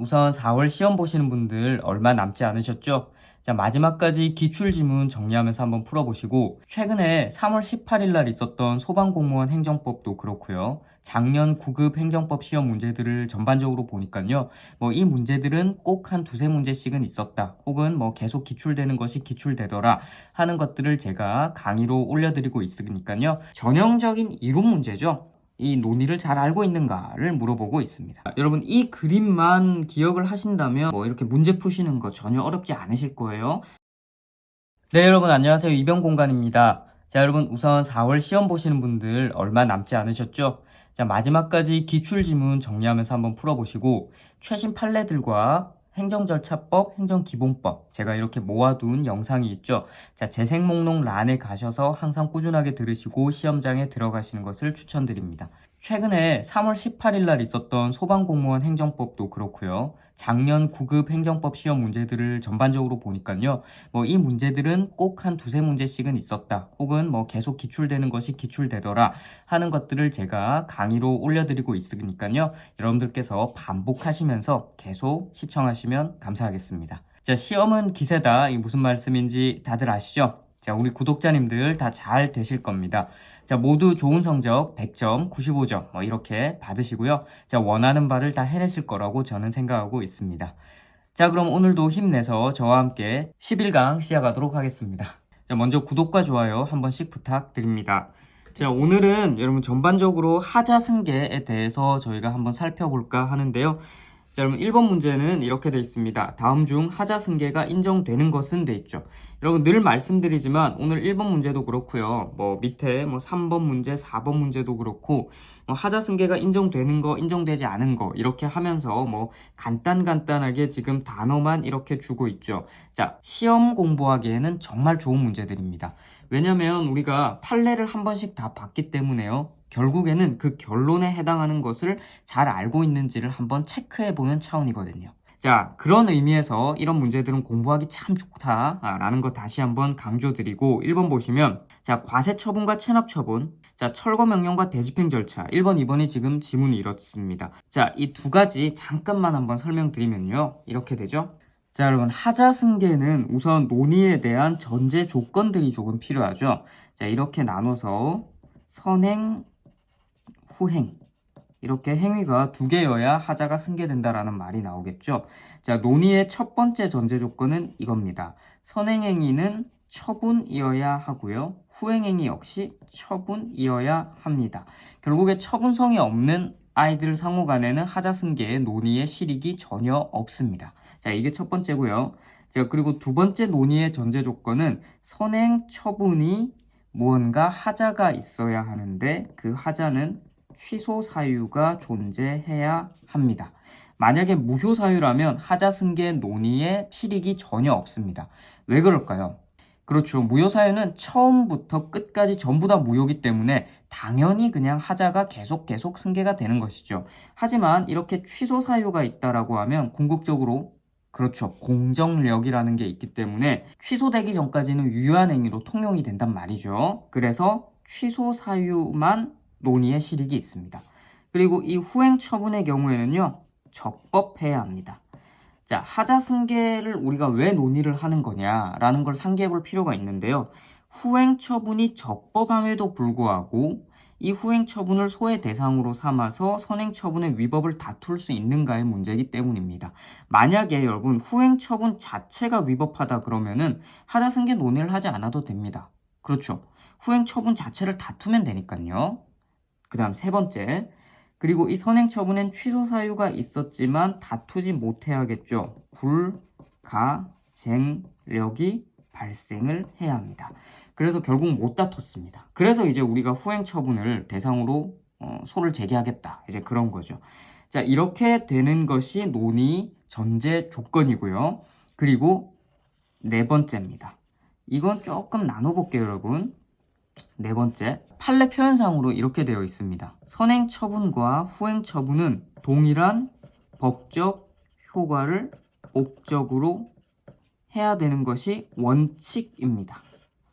우선 4월 시험 보시는 분들 얼마 남지 않으셨죠? 자, 마지막까지 기출지문 정리하면서 한번 풀어보시고, 최근에 3월 18일 날 있었던 소방공무원 행정법도 그렇고요. 작년 9급 행정법 시험 문제들을 전반적으로 보니까요. 이 문제들은 꼭 한 두세 문제씩은 있었다. 혹은 계속 기출되는 것이 기출되더라 하는 것들을 제가 강의로 올려드리고 있으니까요. 전형적인 이론 문제죠. 이 논의를 잘 알고 있는가를 물어보고 있습니다. 여러분, 이 그림만 기억을 하신다면 이렇게 문제 푸시는 거 전혀 어렵지 않으실 거예요. 네, 여러분 안녕하세요. 이병공간입니다. 자, 여러분 우선 4월 시험 보시는 분들 얼마 남지 않으셨죠? 자, 마지막까지 기출지문 정리하면서 한번 풀어보시고, 최신 판례들과 행정절차법, 행정기본법 제가 이렇게 모아둔 영상이 있죠. 자, 재생 목록 란에 가셔서 항상 꾸준하게 들으시고 시험장에 들어가시는 것을 추천드립니다. 최근에 3월 18일 날 있었던 소방공무원 행정법도 그렇고요. 작년 9급 행정법 시험 문제들을 전반적으로 보니까요. 이 문제들은 꼭 한 두세 문제씩은 있었다. 혹은 계속 기출되는 것이 기출되더라 하는 것들을 제가 강의로 올려드리고 있으니까요. 여러분들께서 반복하시면서 계속 시청하시면 감사하겠습니다. 자, 시험은 기세다. 이게 무슨 말씀인지 다들 아시죠? 자, 우리 구독자님들 다 잘 되실 겁니다. 자, 모두 좋은 성적 100점, 95점 이렇게 받으시고요. 자, 원하는 바를 다 해내실 거라고 저는 생각하고 있습니다. 자, 그럼 오늘도 힘내서 저와 함께 11강 시작하도록 하겠습니다. 자, 먼저 구독과 좋아요 한 번씩 부탁드립니다. 자, 오늘은 여러분 전반적으로 하자승계에 대해서 저희가 한번 살펴볼까 하는데요. 자, 여러분 1번 문제는 이렇게 되어 있습니다. 다음 중 하자승계가 인정되는 것은 돼 있죠. 여러분 늘 말씀드리지만 오늘 1번 문제도 그렇고요. 밑에 3번 문제, 4번 문제도 그렇고 하자승계가 인정되는 거, 인정되지 않은 거 이렇게 하면서 간단하게 지금 단어만 이렇게 주고 있죠. 자, 시험 공부하기에는 정말 좋은 문제들입니다. 왜냐면 우리가 판례를 한 번씩 다 봤기 때문에요. 결국에는 그 결론에 해당하는 것을 잘 알고 있는지를 한번 체크해보는 차원이거든요. 자, 그런 의미에서 이런 문제들은 공부하기 참 좋다라는 거 다시 한번 강조드리고 1번 보시면 자, 과세 처분과 체납 처분, 자, 철거 명령과 대집행 절차 1번, 2번이 지금 지문이 이렇습니다. 자, 이 두 가지 잠깐만 한번 설명드리면요. 이렇게 되죠. 자, 여러분 하자승계는 우선 논의에 대한 전제 조건들이 조금 필요하죠. 자, 이렇게 나눠서 선행, 후행 이렇게 행위가 두 개여야 하자가 승계된다라는 말이 나오겠죠. 자, 논의의 첫 번째 전제 조건은 이겁니다. 선행행위는 처분이어야 하고요. 후행행위 역시 처분이어야 합니다. 결국에 처분성이 없는 아이들 상호 간에는 하자 승계의 논의의 실익이 전혀 없습니다. 자, 이게 첫 번째고요. 자, 그리고 두 번째 논의의 전제 조건은 선행 처분이 무언가 하자가 있어야 하는데 그 하자는 취소 사유가 존재해야 합니다. 만약에 무효 사유라면 하자 승계 논의에 실익이 전혀 없습니다. 왜 그럴까요? 그렇죠. 무효 사유는 처음부터 끝까지 전부 다 무효이기 때문에 당연히 그냥 하자가 계속 승계가 되는 것이죠. 하지만 이렇게 취소 사유가 있다라고 하면 궁극적으로 그렇죠. 공정력이라는 게 있기 때문에 취소되기 전까지는 유효한 행위로 통용이 된단 말이죠. 그래서 취소 사유만 논의의 실익이 있습니다. 그리고 이 후행 처분의 경우에는요. 적법해야 합니다. 자, 하자 승계를 우리가 왜 논의를 하는 거냐라는 걸 상기해 볼 필요가 있는데요. 후행 처분이 적법함에도 불구하고 이 후행 처분을 소외 대상으로 삼아서 선행 처분의 위법을 다툴 수 있는가의 문제이기 때문입니다. 만약에 여러분 후행 처분 자체가 위법하다 그러면은 하자 승계 논의를 하지 않아도 됩니다. 그렇죠. 후행 처분 자체를 다투면 되니까요. 그 다음 세 번째. 그리고 이 선행 처분엔 취소 사유가 있었지만 다투지 못해야겠죠. 불가쟁력이 발생을 해야 합니다. 그래서 결국 못 다퉜습니다. 그래서 이제 우리가 후행 처분을 대상으로 소를 제기하겠다. 이제 그런 거죠. 자, 이렇게 되는 것이 논의 전제 조건이고요. 그리고 네 번째입니다. 이건 조금 나눠볼게요, 여러분. 네 번째, 판례 표현상으로 이렇게 되어 있습니다. 선행 처분과 후행 처분은 동일한 법적 효과를 목적으로 해야 되는 것이 원칙입니다.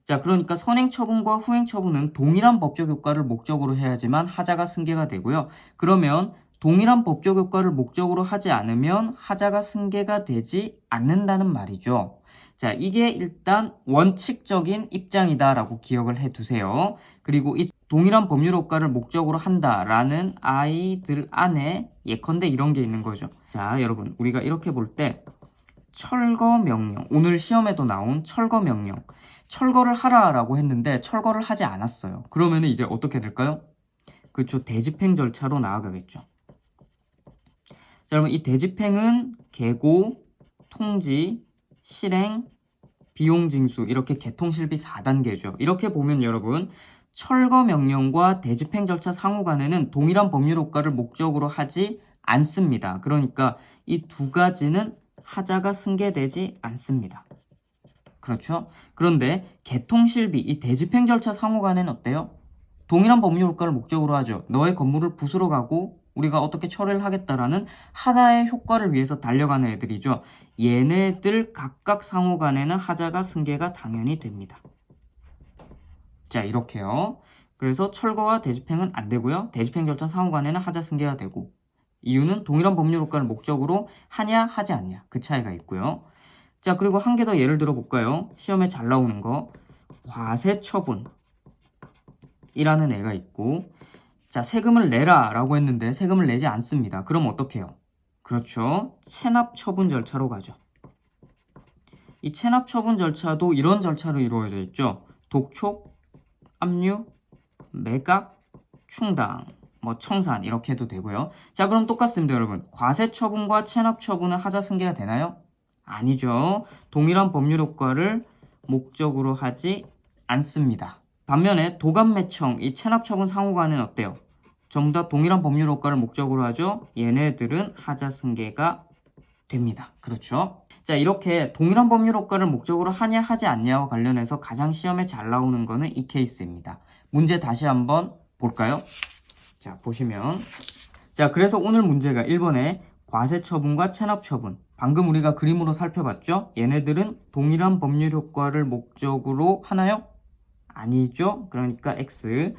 자, 그러니까 선행 처분과 후행 처분은 동일한 법적 효과를 목적으로 해야지만 하자가 승계가 되고요. 그러면 동일한 법적 효과를 목적으로 하지 않으면 하자가 승계가 되지 않는다는 말이죠. 자, 이게 일단 원칙적인 입장이다라고 기억을 해두세요. 그리고 이 동일한 법률 효과를 목적으로 한다라는 아이들 안에 예컨대 이런 게 있는 거죠. 자, 여러분, 우리가 이렇게 볼 때 철거 명령, 오늘 시험에도 나온 철거 명령, 철거를 하라라고 했는데 철거를 하지 않았어요. 그러면 이제 어떻게 될까요? 그렇죠. 대집행 절차로 나아가겠죠. 자, 여러분, 이 대집행은 계고, 통지, 실행, 비용 징수, 이렇게 개통실비 4단계죠. 이렇게 보면 여러분, 철거 명령과 대집행 절차 상호 간에는 동일한 법률 효과를 목적으로 하지 않습니다. 그러니까 이 두 가지는 하자가 승계되지 않습니다. 그렇죠? 그런데 개통실비, 이 대집행 절차 상호 간에는 어때요? 동일한 법률 효과를 목적으로 하죠. 너의 건물을 부수러 가고 우리가 어떻게 처리를 하겠다라는 하나의 효과를 위해서 달려가는 애들이죠. 얘네들 각각 상호 간에는 하자가 승계가 당연히 됩니다. 자, 이렇게요. 그래서 철거와 대집행은 안 되고요. 대집행 절차 상호 간에는 하자 승계가 되고, 이유는 동일한 법률 효과를 목적으로 하냐 하지 않냐, 그 차이가 있고요. 자, 그리고 한 개 더 예를 들어 볼까요? 시험에 잘 나오는 거, 과세처분이라는 애가 있고, 자, 세금을 내라 라고 했는데 세금을 내지 않습니다. 그럼 어떻게 해요? 그렇죠. 체납처분 절차로 가죠. 이 체납처분 절차도 이런 절차로 이루어져 있죠. 독촉, 압류, 매각, 충당, 뭐 청산 이렇게 해도 되고요. 자, 그럼 똑같습니다, 여러분. 과세처분과 체납처분은 하자 승계가 되나요? 아니죠. 동일한 법률 효과를 목적으로 하지 않습니다. 반면에 도감매청, 이 체납처분 상호간은 어때요? 전부 다 동일한 법률 효과를 목적으로 하죠. 얘네들은 하자 승계가 됩니다. 그렇죠? 자, 이렇게 동일한 법률 효과를 목적으로 하냐 하지 않냐와 관련해서 가장 시험에 잘 나오는 거는 이 케이스입니다. 문제 다시 한번 볼까요? 자, 보시면, 자, 그래서 오늘 문제가 1번에 과세처분과 체납처분, 방금 우리가 그림으로 살펴봤죠? 얘네들은 동일한 법률 효과를 목적으로 하나요? 아니죠. 그러니까 X.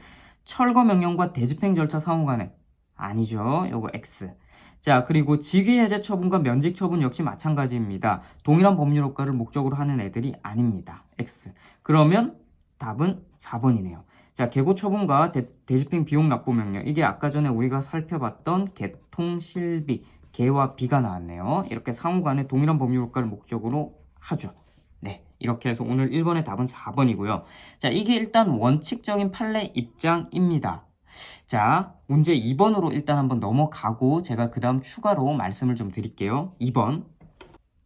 철거 명령과 대집행 절차 상호 간에 아니죠. 요거 X. 자, 그리고 직위해제 처분과 면직 처분 역시 마찬가지입니다. 동일한 법률 효과를 목적으로 하는 애들이 아닙니다. X. 그러면 답은 4번이네요. 자, 계고 처분과 대집행 비용 납부 명령. 이게 아까 전에 우리가 살펴봤던 개통실비, 개와 비가 나왔네요. 이렇게 상호 간에 동일한 법률 효과를 목적으로 하죠. 네, 이렇게 해서 오늘 1번의 답은 4번이고요. 자, 이게 일단 원칙적인 판례 입장입니다. 자, 문제 2번으로 일단 한번 넘어가고 제가 그 다음 추가로 말씀을 좀 드릴게요. 2번.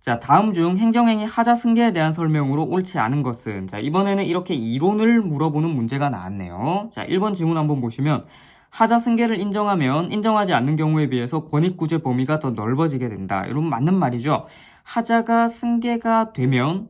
자, 다음 중 행정행위 하자 승계에 대한 설명으로 옳지 않은 것은, 자, 이번에는 이렇게 이론을 물어보는 문제가 나왔네요. 자, 1번 지문 한번 보시면 하자 승계를 인정하면 인정하지 않는 경우에 비해서 권익구제 범위가 더 넓어지게 된다. 여러분 맞는 말이죠. 하자가 승계가 되면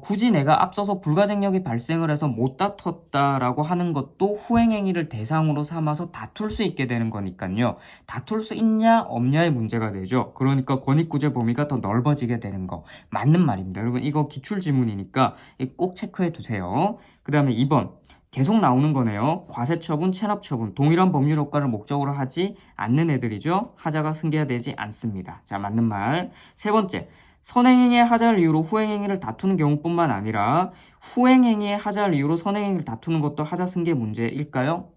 굳이 내가 앞서서 불가쟁력이 발생을 해서 못 다퉜다라고 하는 것도 후행행위를 대상으로 삼아서 다툴 수 있게 되는 거니까요. 다툴 수 있냐 없냐의 문제가 되죠. 그러니까 권익구제 범위가 더 넓어지게 되는 거 맞는 말입니다. 여러분 이거 기출지문이니까 꼭 체크해 두세요. 그 다음에 2번 계속 나오는 거네요. 과세처분, 체납처분 동일한 법률 효과를 목적으로 하지 않는 애들이죠. 하자가 승계가 되지 않습니다. 자, 맞는 말. 세 번째, 선행행위의 하자를 이유로 후행행위를 다투는 경우뿐만 아니라 후행행위의 하자를 이유로 선행행위를 다투는 것도 하자 승계 문제일까요?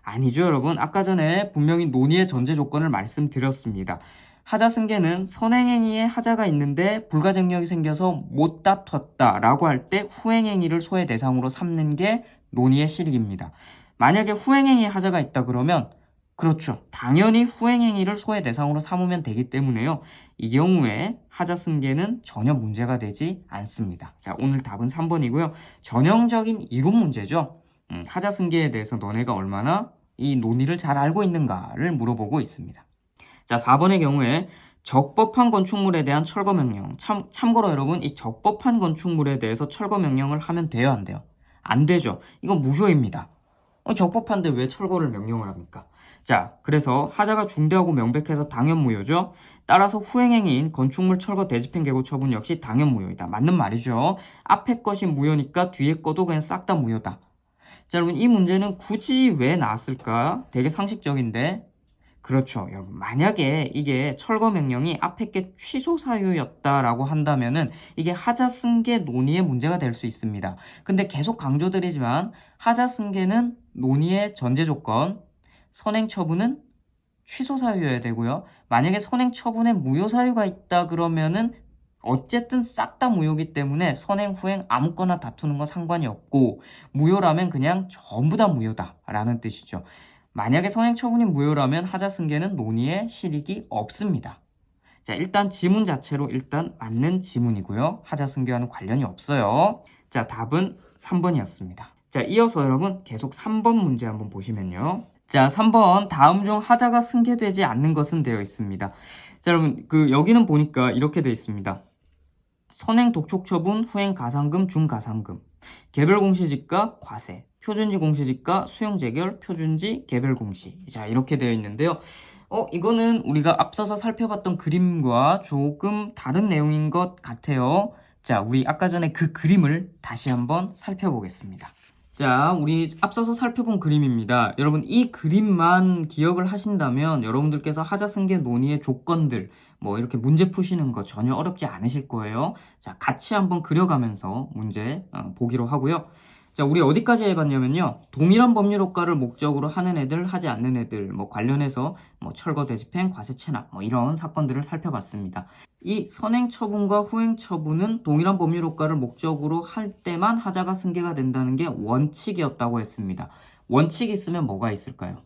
아니죠, 여러분. 아까 전에 분명히 논의의 전제 조건을 말씀드렸습니다. 하자 승계는 선행행위의 하자가 있는데 불가쟁력이 생겨서 못 다퉜다 라고 할 때 후행행위를 소외 대상으로 삼는 게 논의의 실익입니다. 만약에 후행행위의 하자가 있다 그러면 그렇죠. 당연히 후행행위를 소외 대상으로 삼으면 되기 때문에요. 이 경우에 하자 승계는 전혀 문제가 되지 않습니다. 자, 오늘 답은 3번이고요. 전형적인 이론 문제죠. 하자 승계에 대해서 너네가 얼마나 이 논의를 잘 알고 있는가를 물어보고 있습니다. 자, 4번의 경우에 적법한 건축물에 대한 철거 명령. 참고로 여러분 이 적법한 건축물에 대해서 철거 명령을 하면 돼요, 안 돼요? 안 되죠. 이건 무효입니다. 적법한데 왜 철거를 명령을 합니까? 자, 그래서 하자가 중대하고 명백해서 당연 무효죠. 따라서 후행행위인 건축물 철거 대집행 계고 처분 역시 당연 무효이다. 맞는 말이죠. 앞에 것이 무효니까 뒤에 것도 그냥 싹 다 무효다. 자, 여러분 이 문제는 굳이 왜 나왔을까? 되게 상식적인데 그렇죠. 여러분, 만약에 이게 철거 명령이 앞에 게 취소 사유였다라고 한다면은 이게 하자 승계 논의에 문제가 될 수 있습니다. 근데 계속 강조드리지만 하자 승계는 논의의 전제 조건, 선행 처분은 취소 사유여야 되고요. 만약에 선행 처분에 무효 사유가 있다 그러면은 어쨌든 싹 다 무효이기 때문에 선행 후행 아무거나 다투는 건 상관이 없고, 무효라면 그냥 전부 다 무효다라는 뜻이죠. 만약에 선행 처분이 무효라면 하자 승계는 논의에 실익이 없습니다. 자, 일단 지문 자체로 일단 맞는 지문이고요. 하자 승계와는 관련이 없어요. 자, 답은 3번이었습니다. 자, 이어서 여러분 계속 3번 문제 한번 보시면요. 자, 3번 다음 중 하자가 승계되지 않는 것은 되어 있습니다. 자, 여러분 여기는 보니까 이렇게 되어 있습니다. 선행 독촉 처분, 후행 가상금, 중가상금, 개별 공시지가, 과세, 표준지 공시지가, 수용 재결, 표준지, 개별 공시. 자, 이렇게 되어 있는데요. 이거는 우리가 앞서서 살펴봤던 그림과 조금 다른 내용인 것 같아요. 자, 우리 아까 전에 그 그림을 다시 한번 살펴보겠습니다. 자, 우리 앞서서 살펴본 그림입니다. 여러분, 이 그림만 기억을 하신다면 여러분들께서 하자 승계 논의의 조건들, 뭐 이렇게 문제 푸시는 거 전혀 어렵지 않으실 거예요. 자, 같이 한번 그려가면서 문제 보기로 하고요. 자, 우리 어디까지 해봤냐면요. 동일한 법률 효과를 목적으로 하는 애들, 하지 않는 애들, 뭐 관련해서 뭐 철거 대집행, 과세 체납, 뭐 이런 사건들을 살펴봤습니다. 이 선행 처분과 후행 처분은 동일한 법률 효과를 목적으로 할 때만 하자가 승계가 된다는 게 원칙이었다고 했습니다. 원칙이 있으면 뭐가 있을까요?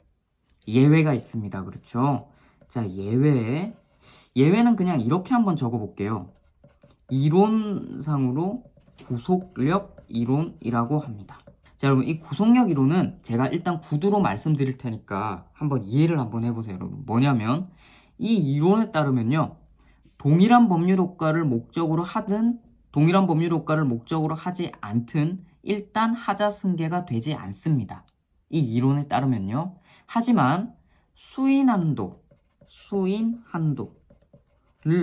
예외가 있습니다. 그렇죠? 자, 예외는 그냥 이렇게 한번 적어볼게요. 이론상으로 구속력 이론이라고 합니다. 자, 여러분, 이 구속력 이론은 제가 일단 구두로 말씀드릴 테니까 한번 이해를 한번 해보세요. 여러분, 뭐냐면 이 이론에 따르면요, 동일한 법률 효과를 목적으로 하든 동일한 법률 효과를 목적으로 하지 않든 일단 하자 승계가 되지 않습니다. 이 이론에 따르면요. 하지만 수인 한도를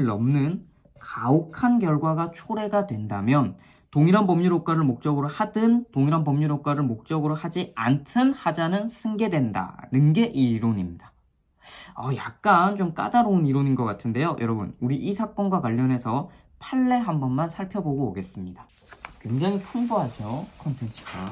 넘는 가혹한 결과가 초래가 된다면 동일한 법률 효과를 목적으로 하든 동일한 법률 효과를 목적으로 하지 않든 하자는 승계된다는 게 이 이론입니다. 약간 좀 까다로운 이론인 것 같은데요. 여러분, 우리 이 사건과 관련해서 판례 한 번만 살펴보고 오겠습니다. 굉장히 풍부하죠, 콘텐츠가.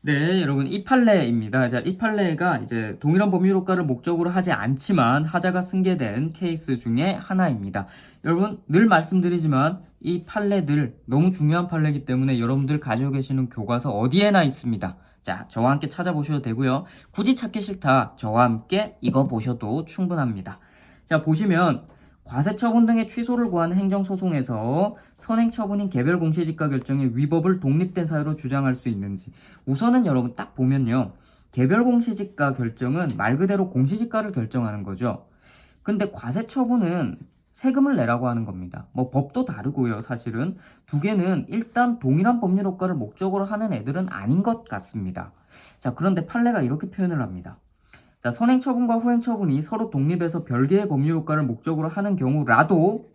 네, 여러분, 이 판례입니다. 자, 이 판례가 이제 동일한 법률 효과를 목적으로 하지 않지만 하자가 승계된 케이스 중에 하나입니다. 여러분, 늘 말씀드리지만 이 판례들 너무 중요한 판례이기 때문에 여러분들 가지고 계시는 교과서 어디에나 있습니다. 자, 저와 함께 찾아보셔도 되고요. 굳이 찾기 싫다, 저와 함께 이거 보셔도 충분합니다. 자, 보시면 과세처분 등의 취소를 구하는 행정소송에서 선행처분인 개별 공시지가 결정의 위법을 독립된 사유로 주장할 수 있는지. 우선은 여러분 딱 보면요. 개별 공시지가 결정은 말 그대로 공시지가를 결정하는 거죠. 근데 과세처분은 세금을 내라고 하는 겁니다. 뭐 법도 다르고요. 사실은 두 개는 일단 동일한 법률 효과를 목적으로 하는 애들은 아닌 것 같습니다. 자, 그런데 판례가 이렇게 표현을 합니다. 자, 선행처분과 후행처분이 서로 독립해서 별개의 법률 효과를 목적으로 하는 경우라도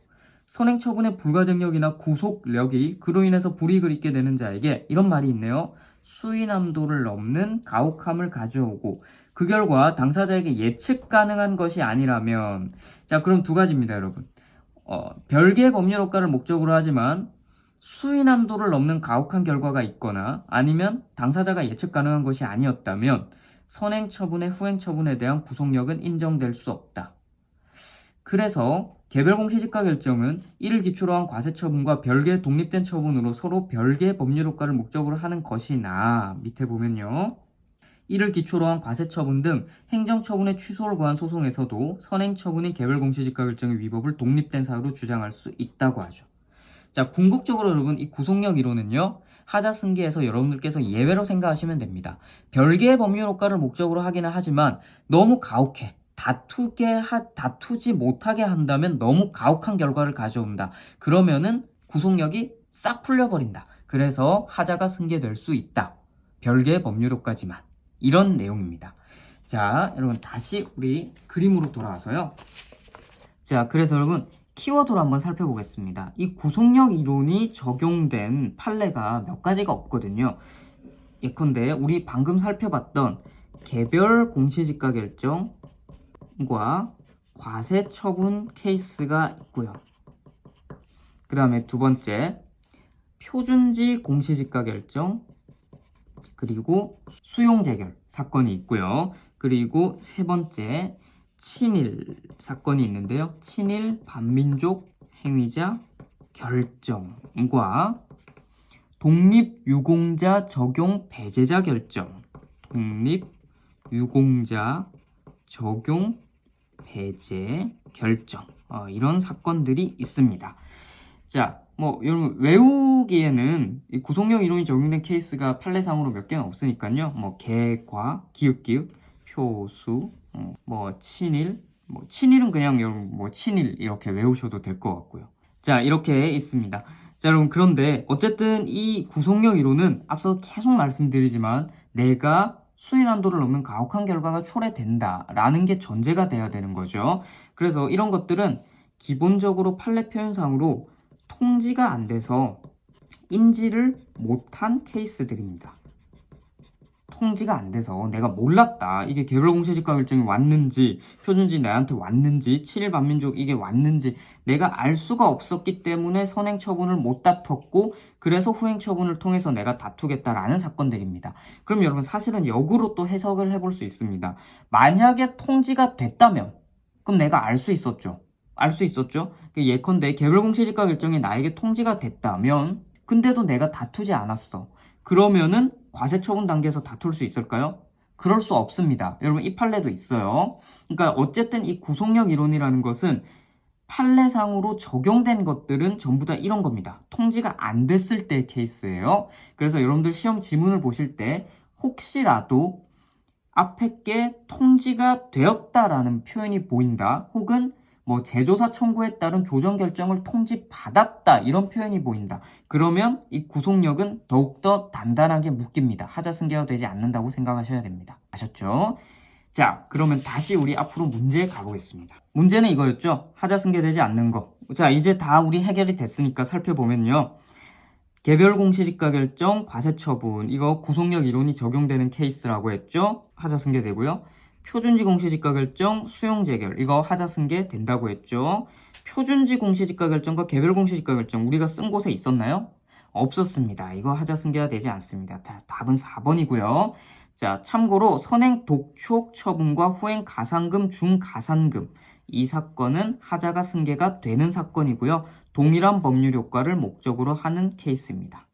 선행처분의 불가증력이나 구속력이 그로 인해서 불이익을 입게 되는 자에게 이런 말이 있네요. 수인함도를 넘는 가혹함을 가져오고 그 결과 당사자에게 예측 가능한 것이 아니라면, 자, 그럼 두 가지입니다, 여러분. 별개의 법률 효과를 목적으로 하지만 수인함도를 넘는 가혹한 결과가 있거나 아니면 당사자가 예측 가능한 것이 아니었다면 선행처분의 후행처분에 대한 구속력은 인정될 수 없다. 그래서 개별 공시지가 결정은 이를 기초로 한 과세처분과 별개의 독립된 처분으로 서로 별개의 법률 효과를 목적으로 하는 것이나, 밑에 보면요. 이를 기초로 한 과세처분 등 행정처분의 취소를 구한 소송에서도 선행처분인 개별 공시지가 결정의 위법을 독립된 사유로 주장할 수 있다고 하죠. 자, 궁극적으로 여러분 이 구속력 이론은요. 하자 승계에서 여러분들께서 예외로 생각하시면 됩니다. 별개의 법률 효과를 목적으로 하기는 하지만 너무 가혹해. 다투지 못하게 한다면 너무 가혹한 결과를 가져온다. 그러면은 구속력이 싹 풀려버린다. 그래서 하자가 승계될 수 있다. 별개의 법률 효과지만. 이런 내용입니다. 자, 여러분 다시 우리 그림으로 돌아와서요. 자, 그래서 여러분 키워드로 한번 살펴보겠습니다. 이 구속력 이론이 적용된 판례가 몇 가지가 없거든요. 예컨대 우리 방금 살펴봤던 개별 공시지가 결정, 처분과 과세 처분 케이스가 있고요. 그 다음에 두 번째, 표준지 공시지가 결정, 그리고 수용 재결 사건이 있고요. 그리고 세 번째, 친일 사건이 있는데요. 친일 반민족 행위자 결정과 독립유공자 적용 배제자 결정, 독립유공자 적용 배제 결정, 이런 사건들이 있습니다. 자, 여러분 외우기에는 이 구속력 이론이 적용된 케이스가 판례상으로 몇 개는 없으니까요. 개과, 기읍, 표수, 친일, 친일은 그냥 여러분 친일 이렇게 외우셔도 될 것 같고요. 자, 이렇게 있습니다. 자, 여러분 그런데 어쨌든 이 구속력 이론은 앞서 계속 말씀드리지만 내가 수위 난도를 넘는 가혹한 결과가 초래된다라는 게 전제가 돼야 되는 거죠. 그래서 이런 것들은 기본적으로 판례 표현상으로 통지가 안 돼서 인지를 못한 케이스들입니다. 통지가 안 돼서 내가 몰랐다. 이게 개별 공시지가 결정이 왔는지, 표준지 내한테 왔는지, 친일 반민족 이게 왔는지 내가 알 수가 없었기 때문에 선행 처분을 못 다퉜고 그래서 후행 처분을 통해서 내가 다투겠다라는 사건들입니다. 그럼 여러분 사실은 역으로 또 해석을 해볼 수 있습니다. 만약에 통지가 됐다면 그럼 내가 알 수 있었죠. 알 수 있었죠. 예컨대 개별 공시지가 결정이 나에게 통지가 됐다면 근데도 내가 다투지 않았어. 그러면은 과세 처분 단계에서 다툴 수 있을까요? 그럴 수 없습니다. 여러분 이 판례도 있어요. 그러니까 어쨌든 이 구속력 이론이라는 것은 판례상으로 적용된 것들은 전부 다 이런 겁니다. 통지가 안 됐을 때의 케이스예요. 그래서 여러분들 시험 지문을 보실 때 혹시라도 앞에 게 통지가 되었다라는 표현이 보인다. 혹은 재조사 청구에 따른 조정 결정을 통지받았다 이런 표현이 보인다. 그러면 이 구속력은 더욱더 단단하게 묶입니다. 하자 승계가 되지 않는다고 생각하셔야 됩니다. 아셨죠? 자, 그러면 다시 우리 앞으로 문제에 가보겠습니다. 문제는 이거였죠. 하자 승계되지 않는 거. 자, 이제 다 우리 해결이 됐으니까 살펴보면요. 개별 공시지가 결정, 과세 처분, 이거 구속력 이론이 적용되는 케이스라고 했죠. 하자 승계되고요. 표준지 공시지가 결정, 수용 재결, 이거 하자 승계 된다고 했죠. 표준지 공시지가 결정과 개별 공시지가 결정 우리가 쓴 곳에 있었나요? 없었습니다. 이거 하자 승계가 되지 않습니다. 답은 4번이고요. 자, 참고로 선행 독촉 처분과 후행 가산금, 중가산금 이 사건은 하자가 승계가 되는 사건이고요. 동일한 법률 효과를 목적으로 하는 케이스입니다.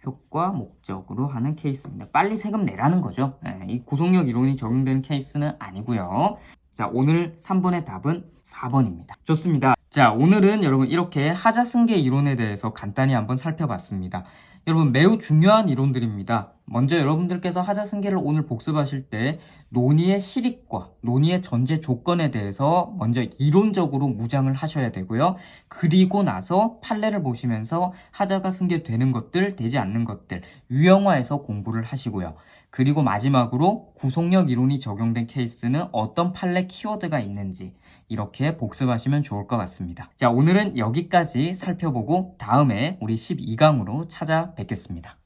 효과 목적으로 하는 케이스입니다. 빨리 세금 내라는 거죠. 이 구속력 이론이 적용되는 케이스는 아니고요. 자, 오늘 3번의 답은 4번입니다. 좋습니다. 자, 오늘은 여러분 이렇게 하자 승계 이론에 대해서 간단히 한번 살펴봤습니다. 여러분 매우 중요한 이론들입니다. 먼저 여러분들께서 하자 승계를 오늘 복습하실 때 논의의 실익과 논의의 전제 조건에 대해서 먼저 이론적으로 무장을 하셔야 되고요. 그리고 나서 판례를 보시면서 하자가 승계되는 것들, 되지 않는 것들 유형화해서 공부를 하시고요. 그리고 마지막으로 구속력 이론이 적용된 케이스는 어떤 판례 키워드가 있는지 이렇게 복습하시면 좋을 것 같습니다. 자, 오늘은 여기까지 살펴보고 다음에 우리 12강으로 찾아뵙겠습니다.